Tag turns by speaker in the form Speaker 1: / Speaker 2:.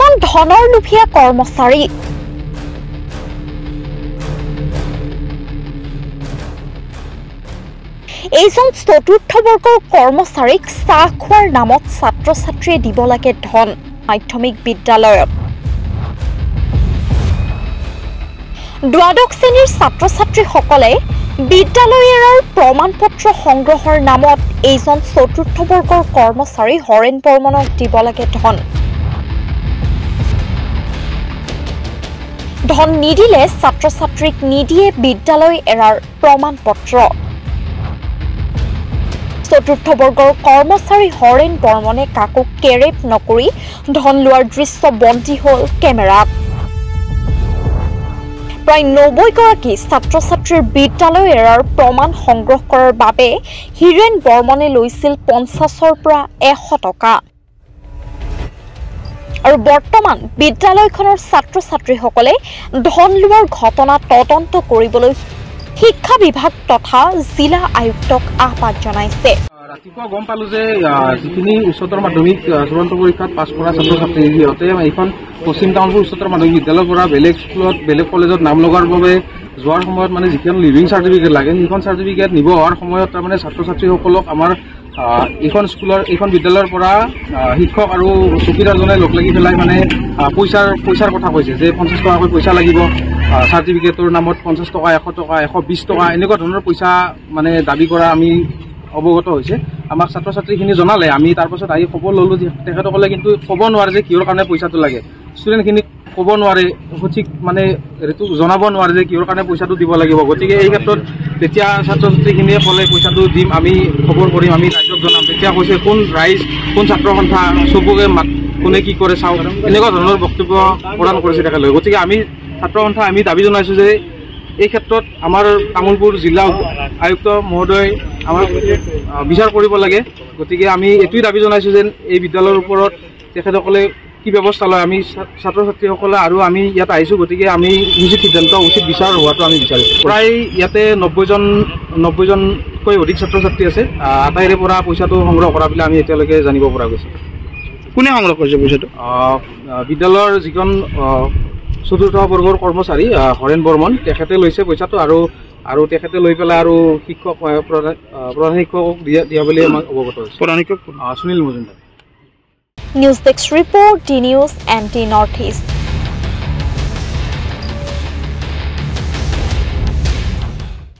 Speaker 1: এজন ধনৰ লোভীয়া কৰ্মচাৰী এইজন চতুৰ্থ বৰ্গৰ কৰ্মচাৰীক চাহ খোৱাৰ নামত ছাত্ৰ ছাত্ৰীয়ে দিব লাগে ধন মাধ্যমিক বিদ্যালয়ত দ্বাদশ শ্ৰেণীৰ ছাত্ৰ ছাত্ৰীসকলে বিদ্যালয়ৰ প্ৰমাণপত্ৰ সংগ্ৰহৰ নামত এইজন চতুৰ্থ বৰ্গৰ কৰ্মচাৰী হৰেণ বৰ্মনক দিব লাগে ধন নিদিলে ছাত্ৰ ছাত্ৰীক নিদিয়ে বিদ্যালয় এৰাৰ প্ৰমাণপত্ৰ চতুৰ্থ বৰ্গৰ কৰ্মচাৰী হৰেণ বৰ্মনে কাকো কেৰেপ নকৰি ধন লোৱাৰ দৃশ্য বন্দী হ'ল কেমেৰাত প্ৰায় ৯০ গৰাকী ছাত্ৰ ছাত্ৰীৰ বিদ্যালয় এৰাৰ প্ৰমাণ সংগ্ৰহ কৰাৰ বাবে হীৰেণ বৰ্মনে লৈছিল ৫০ৰ পৰা ১০০ টকা আৰু বৰ্তমান বিদ্যালয়খনৰ ছাত্ৰ ছাত্ৰীসকলে ধন লোৱাৰ ঘটনা তদন্ত কৰিবলৈ শিক্ষা বিভাগ তথা জিলা আয়ুক্তক আহ্বান জনাইছে
Speaker 2: ৰাতিপুৱা গম পালো যে যিখিনি উচ্চতৰ মাধ্যমিক চূড়ান্ত পৰীক্ষাত পাছ কৰা ছাত্ৰ ছাত্ৰী সিহঁতে এইখন পশ্চিম টাউনপুৰ উচ্চতৰ মাধ্যমিক বিদ্যালয়ৰ পৰা বেলেগ স্কুলত বেলেগ কলেজত নাম লগাৰ বাবে যোৱাৰ সময়ত মানে যিখন লিভিং চাৰ্টিফিকেট লাগে সেইখন চাৰ্টিফিকেট নিব হোৱাৰ সময়ত তাৰমানে ছাত্ৰ ছাত্ৰীসকলক আমাৰ এইখন বিদ্যালয়ৰ পৰা শিক্ষক আৰু চকীদাৰজনে লগ লাগি পেলাই মানে পইচাৰ কথা কৈছে যে ৫০ টকাকৈ পইচা লাগিব চাৰ্টিফিকেটৰ নামত ৫০ টকা ১০০ টকা ১২০ টকা এনেকুৱা ধৰণৰ পইচা মানে দাবী কৰা আমি অৱগত হৈছে আমাক ছাত্ৰ ছাত্ৰীখিনি জনালে আমি তাৰপাছত আহি খবৰ ল'লোঁ যে তেখেতসকলে কিন্তু ক'ব নোৱাৰে যে কিহৰ কাৰণে পইচাটো লাগে ষ্টুডেণ্টখিনিক ক'ব নোৱাৰে সঠিক মানে এইটো জনাব নোৱাৰে যে কিহৰ কাৰণে পইচাটো দিব লাগিব গতিকে এই ক্ষেত্ৰত যেতিয়া ছাত্ৰ ছাত্ৰীখিনিয়ে ক'লে পইচাটো দিম আমি খবৰ কৰিম আমি ৰাইজক জনাম তেতিয়া কৈছে কোন ৰাইজ কোন ছাত্ৰ সন্থা চবকে কোনে কি কৰে চাওক এনেকুৱা ধৰণৰ বক্তব্য প্ৰদান কৰিছে তেখেতলোকে গতিকে আমি ছাত্ৰ সন্থা আমি দাবী জনাইছোঁ যে এই ক্ষেত্ৰত আমাৰ তামোলপুৰ জিলা আয়ুক্ত মহোদয় আমাক বিচাৰ কৰিব লাগে গতিকে আমি এইটোৱেই দাবী জনাইছোঁ যেন এই বিদ্যালয়ৰ ওপৰত তেখেতসকলে কি ব্যৱস্থা লয় আমি ছাত্ৰ ছাত্ৰীসকলে আৰু আমি ইয়াত আহিছোঁ গতিকে আমি উচিত সিদ্ধান্ত উচিত বিচাৰ হোৱাটো আমি বিচাৰিছোঁ প্ৰায় ইয়াতে ৯০জনকৈ অধিক ছাত্ৰ ছাত্ৰী আছে আটাইৰে পৰা পইচাটো সংগ্ৰহ কৰা বুলি আমি এতিয়ালৈকে জানিব পৰা গৈছে
Speaker 3: কোনে সংগ্ৰহ কৰিছে পইচাটো
Speaker 2: বিদ্যালয়ৰ যিখন চতুৰ্থ বৰ্গৰ কৰ্মচাৰী হৰেণ বৰ্মন তেখেতে লৈছে পইচাটো আৰু তেখেতে লৈ পেলাই আৰু শিক্ষক প্ৰধান শিক্ষকক দিয়া বুলি আমাক অৱগত হৈছে
Speaker 3: প্ৰধান শিক্ষক
Speaker 2: Sunil Majumdar
Speaker 1: news desk report D news anti north east